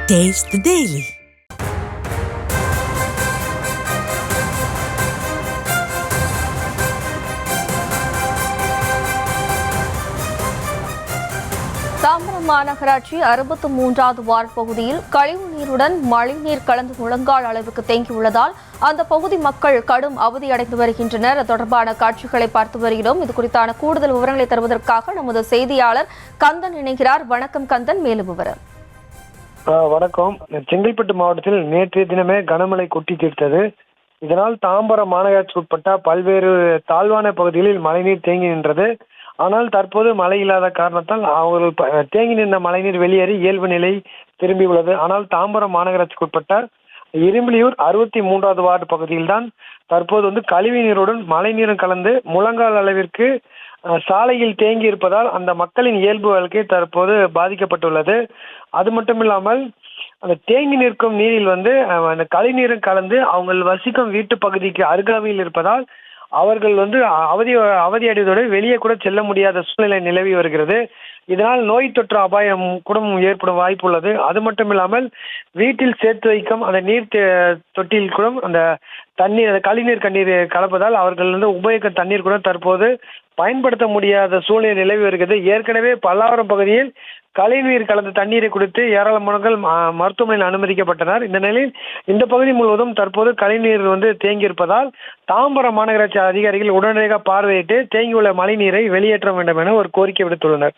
Taste the Daily. Tambaram மாநகராட்சி 63வது ward பகுதியில் கழிவு நீருடன் மழைநீர் கலந்து முழங்கால் அளவுக்கு தேங்கியுள்ளதால் அந்த பகுதி மக்கள் கடும் அவதியடைந்து வருகின்றனர். தொடர்பான காட்சிகளை பார்த்து வருகிறோம். இது குறித்தான கூடுதல் விவரங்களை தருவதற்காக நமது செய்தியாளர் கந்தன் இணைகிறார். வணக்கம் கந்தன், மேலும் விவரம். வணக்கம். செங்கல்பட்டு மாவட்டத்தில் நேற்றைய தினமே கனமழை கொட்டி தீர்த்தது. இதனால் தாம்பரம் மாநகராட்சி உட்பட்ட பல்வேறு தாழ்வான பகுதிகளில் மழைநீர் தேங்கி நின்றது. ஆனால் தற்போது மழை இல்லாத காரணத்தால் அவர்கள் தேங்கி நின்ற மழைநீர் வெளியேறி இயல்பு நிலை திரும்பியுள்ளது. ஆனால் தாம்பரம் மாநகராட்சிக்கு உட்பட்ட இரும்பிலியூர் 63வது வார்டு பகுதியில் தான் தற்போது கழிவு நீருடன் மழை நீரும் கலந்து முழங்கால் அளவிற்கு சாலையில் தேங்கி இருப்பதால் அந்த மக்களின் இயல்பு வாழ்க்கை தற்போது பாதிக்கப்பட்டுள்ளது. அது மட்டும் இல்லாமல் அந்த தேங்கி நிற்கும் நீரில் அந்த கழிநீரும் கலந்து அவங்க வசிக்கும் வீட்டு பகுதிக்கு அருகாமையில் இருப்பதால் அவர்கள் அவதியடைவதோடு வெளியே கூட செல்ல முடியாத சூழ்நிலை நிலவி வருகிறது. இதனால் நோய் தொற்று அபாயம் கூட ஏற்படும் வாய்ப்பு உள்ளது. அது மட்டும் இல்லாமல் வீட்டில் சேர்த்து வைக்கும் அந்த நீர் தொட்டியில் கூட அந்த தண்ணீர், அந்த கழிநீர் கண்ணீர் கலப்பதால் அவர்கள் உபயோகிக்கும் தண்ணீர் கூட தற்போது பயன்படுத்த முடியாத சூழ்நிலை நிலவி வருகிறது. ஏற்கனவே பல்லாவரம் பகுதியில் கழிவுநீர் கலந்த தண்ணீரை குடித்து ஏராளமானவர்கள் மருத்துவமனையில் அனுமதிக்கப்பட்டனர். இந்த நிலையில் இந்த பகுதி முழுவதும் தற்போது கழிவுநீர் தேங்கியிருப்பதால் தாம்பரம் மாநகராட்சி அதிகாரிகள் உடனடியாக பார்வையிட்டு தேங்கியுள்ள மழை நீரை வெளியேற்ற வேண்டும் என ஒரு கோரிக்கை விடுத்துள்ளனர்.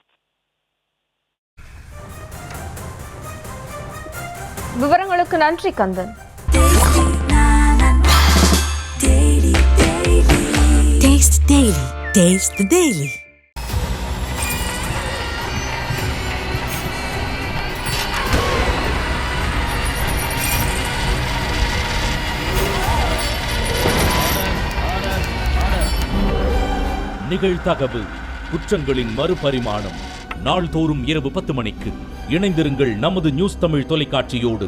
விவரங்களுக்கு நன்றி Kandan. Taste the Daily. Taste the Daily. நிகழ்தகவு குற்றங்களின் மறுபரிமாணம். நாள்தோறும் இரவு 10 மணிக்கு இணைந்திருங்கள் நமது நியூஸ் தமிழ் தொலைக்காட்சியோடு.